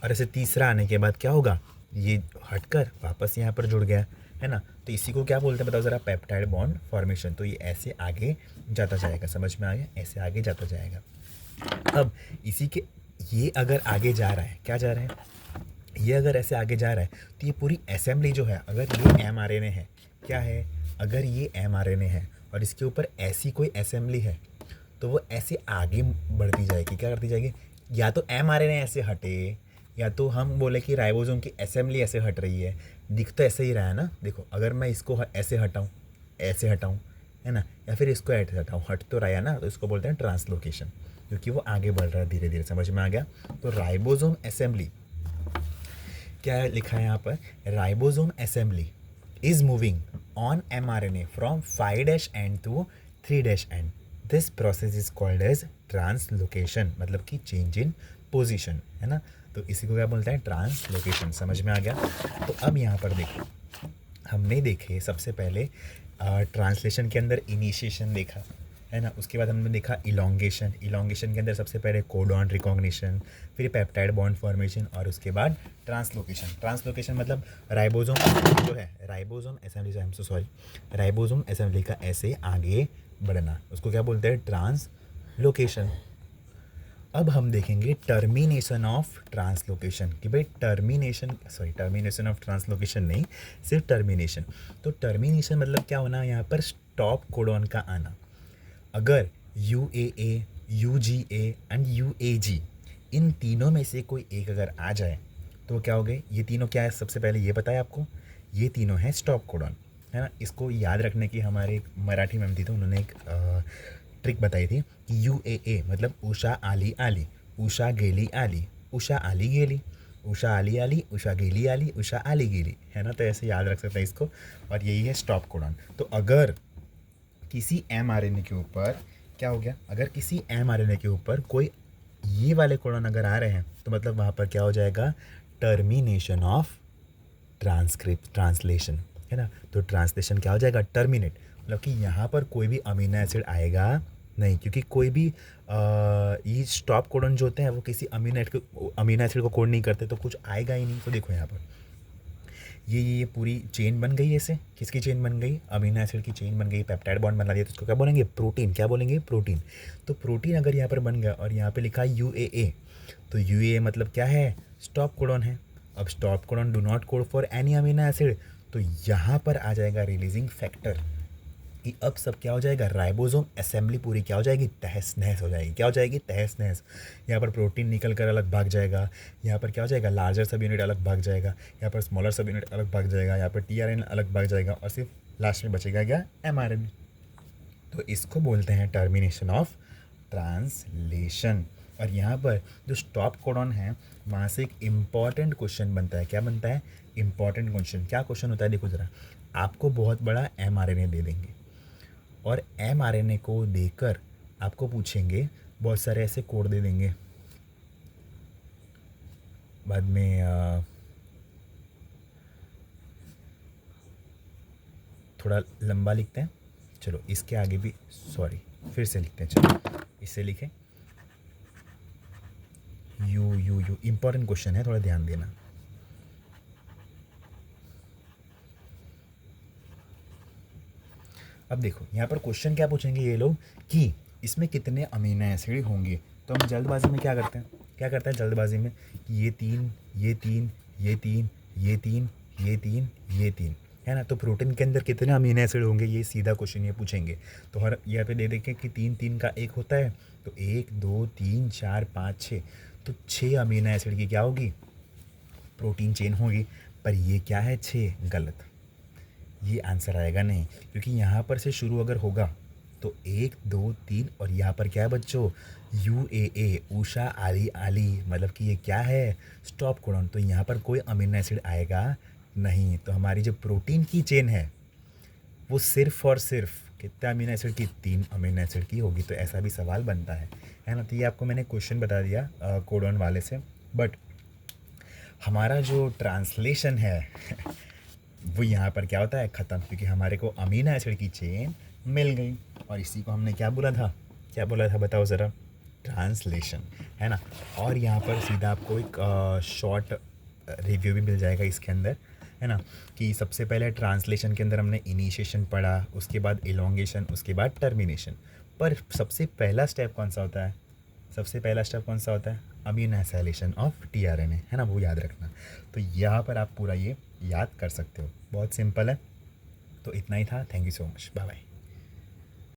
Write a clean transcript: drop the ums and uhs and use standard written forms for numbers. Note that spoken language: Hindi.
और ऐसे तीसरा आने के बाद क्या होगा, ये हटकर वापस यहाँ पर जुड़ गया, है ना। तो इसी को क्या बोलते हैं बताओ ज़रा, पेप्टाइड बॉन्ड फॉर्मेशन। तो ये ऐसे आगे जाता जाएगा, समझ में आ गया, ऐसे आगे जाता जाएगा। अब इसी के, ये अगर आगे जा रहा है, क्या जा रहा है, ये अगर ऐसे आगे जा रहा है तो ये पूरी असेंबली जो है, अगर ये mRNA है, क्या है, अगर ये mRNA है और इसके ऊपर ऐसी कोई असेंबली है तो वो ऐसे आगे बढ़ती जाएगी, क्या करती जाएगी, या तो mRNA ऐसे हटे, या तो हम बोले कि राइबोसोम की असेंबली ऐसे हट रही है। दिख तो ऐसे ही रहा है ना, देखो अगर मैं इसको ऐसे हटाऊँ, ऐसे हटाऊँ, है ना, या फिर इसको ऐसे हटाऊँ, हट तो रहा है ना, तो इसको बोलते हैं ट्रांसलोकेशन, क्योंकि वो आगे बढ़ रहा है धीरे धीरे, समझ में आ गया। तो राइबोसोम असेंबली, क्या लिखा है यहाँ पर, ribosome assembly is moving on mRNA from 5' end to 3' end, this process is called as translocation, मतलब कि चेंज इन पोजीशन, है ना। तो इसी को क्या बोलते हैं, ट्रांसलोकेशन, समझ में आ गया। तो अब यहाँ पर देखो, हमने देखे सबसे पहले ट्रांसलेशन के अंदर इनिशिएशन देखा, है ना, उसके बाद हमने देखा इलोंगेशन, इलोंगेशन के अंदर सबसे पहले कोडॉन रिकॉग्निशन, फिर पेप्टाइड बॉन्ड फॉर्मेशन, और उसके बाद ट्रांसलोकेशन। ट्रांसलोकेशन मतलब राइबोसोम जो है, राइबोसोम असेंबली से, I am so sorry, ribosome assembly का ऐसे आगे बढ़ना, उसको क्या बोलते हैं, ट्रांसलोकेशन। अब हम देखेंगे टर्मिनेशन ऑफ ट्रांसलोकेशन, कि भाई टर्मिनेशन ऑफ ट्रांसलोकेशन नहीं, सिर्फ टर्मिनेशन। तो टर्मिनेशन मतलब क्या होना, यहाँ पर स्टॉप कोडॉन का आना। अगर UAA, UGA एंड UAG, इन तीनों में से कोई एक अगर आ जाए तो क्या हो गए, ये तीनों क्या है, सबसे पहले ये बताया आपको, ये तीनों हैं स्टॉप कोडॉन, है ना। इसको याद रखने की हमारे एक मराठी मैम थी, तो उन्होंने एक ट्रिक बताई थी कि UAA मतलब उषा आली आली, उषा गेली आली, उषा आली गेली, उषा आली आली, उषा गेली आली, उषा आली गेली, है ना। तो ऐसे याद रख सकते हैं इसको, और यही है स्टॉप कोडॉन। तो अगर किसी mRNA के ऊपर क्या हो गया, अगर किसी mRNA के ऊपर कोई ये वाले कोडॉन अगर आ रहे हैं तो मतलब वहाँ पर क्या हो जाएगा, टर्मिनेशन ऑफ ट्रांसलेशन, है ना। तो ट्रांसलेशन क्या हो जाएगा, टर्मिनेट, मतलब कि यहाँ पर कोई भी अमीनो एसिड आएगा नहीं, क्योंकि कोई भी ये स्टॉप कोडॉन जो होते हैं वो किसी अमीनो एसिड को कोड नहीं करते, तो कुछ आएगा ही नहीं। तो देखो यहाँ पर ये पूरी चेन बन गई, ऐसे किसकी चेन बन गई, अमीनो एसिड की चेन बन गई, पेप्टाइड बॉन्ड बना दिया, तो उसको क्या बोलेंगे, प्रोटीन, क्या बोलेंगे, प्रोटीन। तो प्रोटीन अगर यहाँ पर बन गया और यहाँ पे लिखा है UAA, तो UAA मतलब क्या है, स्टॉप कोडॉन है। अब stop codon do not code for any amino acid, तो यहाँ पर आ जाएगा रिलीजिंग फैक्टर, कि अब सब क्या हो जाएगा, राइबोसोम असेंबली पूरी क्या हो जाएगी, तहस नहस हो जाएगी, क्या हो जाएगी, तहस नहस। यहाँ पर प्रोटीन निकल कर अलग भाग जाएगा, यहाँ पर क्या हो जाएगा, लार्जर सब यूनिट अलग भाग जाएगा, यहाँ पर स्मॉलर सब यूनिट अलग भाग जाएगा, यहाँ पर tRNA अलग भाग जाएगा, और सिर्फ लास्ट में बचेगा क्या, mRNA। तो इसको बोलते हैं टर्मिनेशन ऑफ ट्रांसलेशन। और यहाँ पर जो स्टॉप कोडॉन है वहाँ से एक इम्पॉर्टेंट क्वेश्चन बनता है, क्या बनता है, इम्पॉर्टेंट क्वेश्चन। क्या क्वेश्चन होता है, देखो ज़रा, आपको बहुत बड़ा mRNA दे देंगे और mRNA को देकर आपको पूछेंगे, बहुत सारे ऐसे कोड दे देंगे, बाद में थोड़ा लंबा लिखते हैं, चलो इसके आगे भी, सॉरी फिर से लिखते हैं, चलो इससे लिखें, यू इम्पॉर्टेंट क्वेश्चन है, थोड़ा ध्यान देना। अब देखो यहाँ पर क्वेश्चन क्या पूछेंगे ये लोग, कि इसमें कितने अमीनो एसिड होंगे। तो हम जल्दबाजी में क्या करते हैं, क्या करते हैं जल्दबाजी में, कि ये तीन, ये तीन, ये तीन, ये तीन, ये तीन, ये तीन, है ना। तो प्रोटीन के अंदर कितने अमीनो एसिड होंगे, ये सीधा क्वेश्चन ये पूछेंगे। तो हर यहाँ पे दे देखें कि तीन तीन का एक होता है, तो 1 2 3 4 5 6, तो 6 अमीनो एसिड की क्या होगी, प्रोटीन चेन होगी। पर ये क्या है, 6, गलत, ये आंसर आएगा नहीं, क्योंकि यहाँ पर से शुरू अगर होगा तो 1 2 3, और यहाँ पर क्या है बच्चों, UAA, उषा आली आली, मतलब कि ये क्या है, स्टॉप कोडॉन। तो यहाँ पर कोई अमीनो एसिड आएगा नहीं। तो हमारी जो प्रोटीन की चेन है वो सिर्फ और सिर्फ कितने अमीनो एसिड की, 3 अमीनो एसिड की होगी। तो ऐसा भी सवाल बनता है ना। तो ये आपको मैंने क्वेश्चन बता दिया कोडॉन वाले से। बट हमारा जो ट्रांसलेशन है वो यहाँ पर क्या होता है, ख़त्म, क्योंकि हमारे को अमीनो एसिड की चेन मिल गई। और इसी को हमने क्या बोला था, क्या बोला था बताओ ज़रा, ट्रांसलेशन, है ना। और यहाँ पर सीधा आपको एक शॉर्ट रिव्यू भी मिल जाएगा इसके अंदर, है ना, कि सबसे पहले ट्रांसलेशन के अंदर हमने इनिशिएशन पढ़ा, उसके बाद इलोंगेशन, उसके बाद टर्मिनेशन। पर सबसे पहला स्टेप कौन सा होता है? सबसे पहला स्टेप कौन सा होता है? अमीनो एसाइलेशन ऑफ टीआरएनए, है ना, वो याद रखना। तो यहाँ पर आप पूरा ये याद कर सकते हो, बहुत सिंपल है। तो इतना ही था। Thank you so much, bye bye.